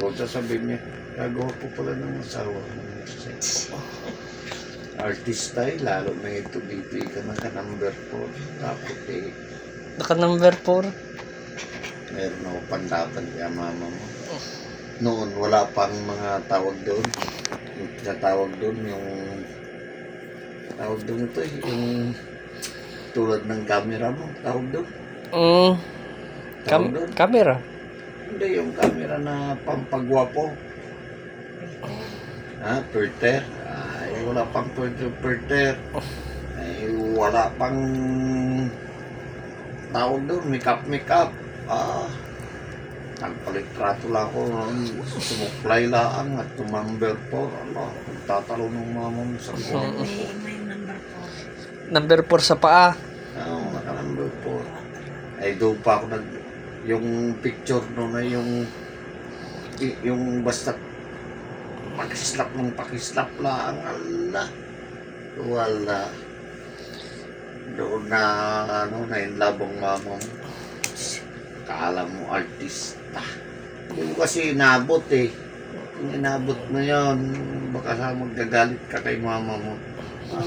cellphone, sasabihin niya, gagawa po pala ng asawa ng cellphone. Artista lalo na ito, bibi ka na ka-number 4. Tapos Naka-number 4. meron ako pandapan kaya mama mo. Noon, wala pang mga tawag doon. Yung tinatawag doon, yung tawag doon ito yung tulad ng camera mo, tawag doon. Tawag doon. Camera. Hindi, yung camera na pampagwapo. Filter. Ay, wala pang filter. Ay, wala pang tawag doon, makeup. Nagpalitrato lang ako noon, sumuklay lang at tumamber po. Nagtatalo ng mama mo sa buwan. May number 4. Number 4 sa paa. Oo, naka-number 4. Ay, doon pa ako yung picture noon na yung basta pakislap lang. Wala. Doon na, nainlabong mama mo. Kaalam mo, artista. Hindi mo kasi inabot eh. Kung inabot mo yun, baka sa magagalit ka kay mama mo.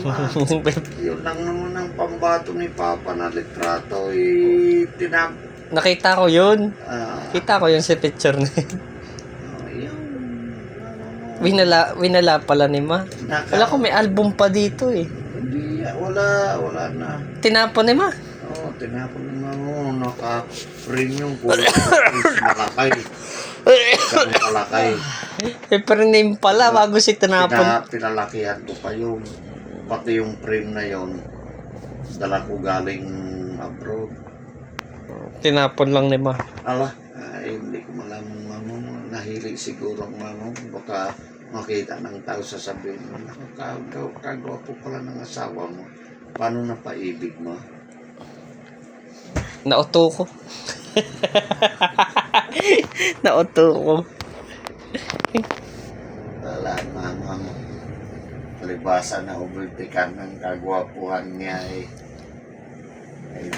Mama, yun lang naman ang pambato ni Papa na litrato eh. Nakita ko yun. Kita ko yun sa picture na yun. Winala pala ni Ma. Wala ko may album pa dito eh. Hindi, wala na. Tinapon ni Ma. Oo, tinapon ni mama mo. Naka-frame yung kulay. Malakay. Ganun kalakay. Paper name pala bago si tinapon. Pinalakihan ko pa yun. Pati yung frame na yun, dala ko galing abroad. Tinapon lang ni Ma. Hindi ko malaman mama mo. Nahilig siguro ang mama mo. Baka makita ng tao sasabihin mo, nakakagawa po pala ng asawa mo. Paano napaibig mo? Nauto ko. Nauto ko. Wala, mama mo. Palibasa na ubultikan ng kagwapuhan niya ay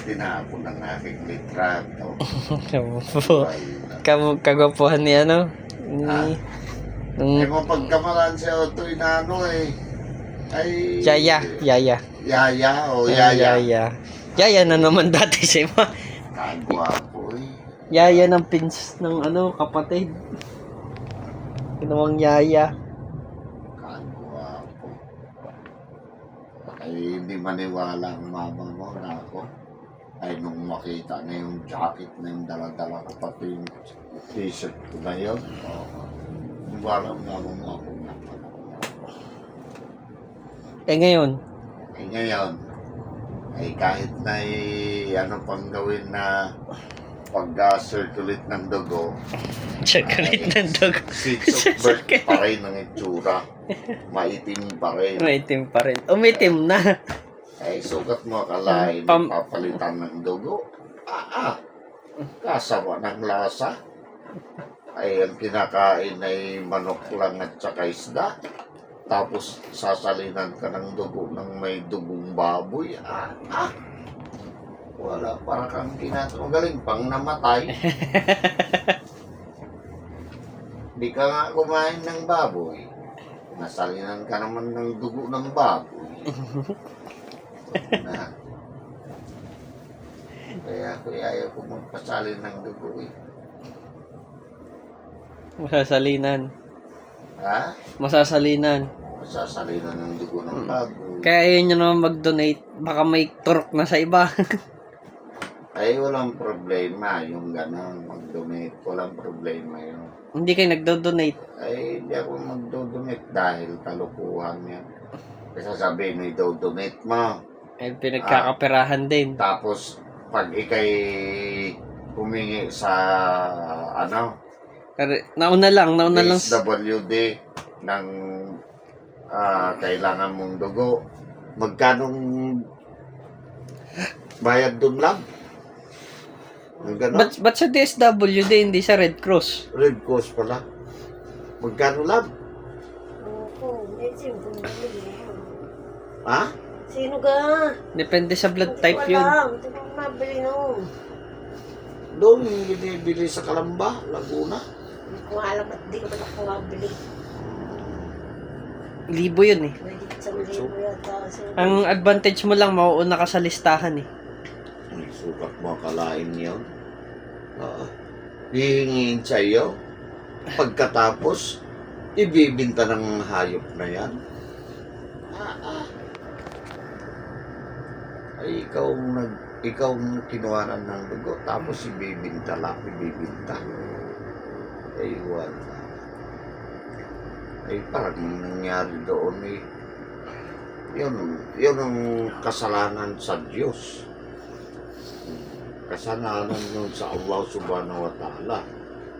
tinapon ng aking litrato. Kagwapuhan niya, no? Ay mapagkamalan siya ito inano eh. Ay... Yaya. Yaya na naman dati siya, Ma. Kagwapo eh. Yaya ng pins ng kapatid. Ginawang yaya. Kagwapo. Ay hindi maniwala ang mama mo na ako. Ay nung makita na yung jacket na yung dala-dala ko, pati yung t-shirt ko na yun. Wala ang mama mo ako na. Ngayon? Ay kahit na ano pang gawin na pag-circulate ng dugo. Chocolate ng dugo. Seeds of birth pa rin ang itsura. Maitim pa rin. Maitim pa rin. Umitim na. Ay sukat mo akalain papalitan ng dugo. Kasama ng lasa. Ay ang kinakain ay manok lang at saka isda. Tapos sasalinan ka ng dugo ng may dugong baboy. Wala, para kang magaling pang namatay. Di ka nga kumain ng baboy. Nasalinan ka naman ng dugo ng baboy. Kaya ayaw ko magpasalin ng dugo eh. Masasalinan. Masasalinan ng dugo ng baboy. Kaya ayaw nyo naman mag-donate. Baka may turok na sa iba. Ay, walang problema yung gano'n. Mag-donate. Walang problema yun. Hindi kayo nagdo-donate. Ay, hindi ako mag-donate dahil kalukuhan yan. Kasi sabihin, i-donate mo. Ay, pinagkakaperahan din. Tapos, pag ikay humingi sa, Nauna lang. SWD ng kailangan mong dugo. Magkanong bayad dun lang? Ba't sa DSWD hindi sa Red Cross? Red Cross pala. Magkano lang? Ha? Sino ka? Depende sa blood type yun. Ito pang mabili no. Doon yung binibili sa Kalamba, Laguna. Hindi ko alam at di ko man ako mabili. Libo yun eh. Pwede sa libo yata. Kasi Ang advantage mo lang, mauuna ka sa listahan eh. Ay, sukat mo akalain yun. Hihingin sa iyo. Pagkatapos, ibibinta ng hayop na yan. Ay, ikaw ang kinuhanan ng dugo, tapos ibibinta. Ay, wala. Ay, parang nangyari doon eh. Yun ang kasalanan sa Diyos. Kasalanan nun sa Allah subhanahu wa ta'ala.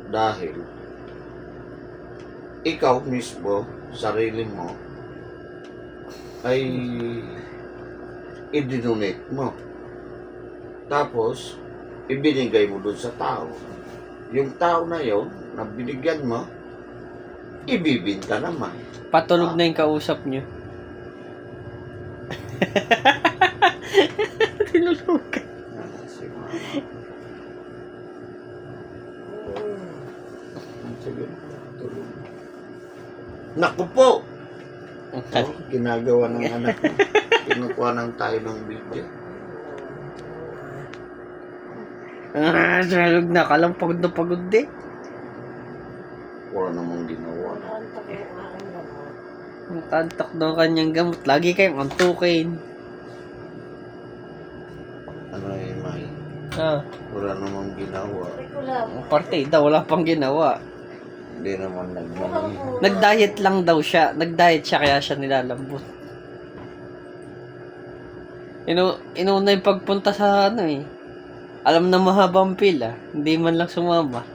Dahil, ikaw mismo, sarili mo, ay i-donate mo. Tapos, ibinigay mo dun sa tao. Yung tao na yon na binigyan mo, ibibinta naman. Patulog na yung kausap nyo. Tinulog ka. Si mama. Sige, tulog. Naku po! Ginagawa ng anak mo. Kinukuha ng tayo ng video. Tulog na. Kalang pagod na pagod eh. Wala namang ginawa. nakantak yung aking gamot. Nakantak daw kanyang gamot. Lagi kayong antukin. Ano eh, May? Ah, Wala namang ginawa. Sabi ko lang. ang partida, wala pang ginawa. Hindi naman nagmamay. Nag-diet lang daw siya. Nag-diet siya kaya siya nilalambot. Inuna yung pagpunta sa ano eh. Alam na mahabang pila. Hindi man lang sumama.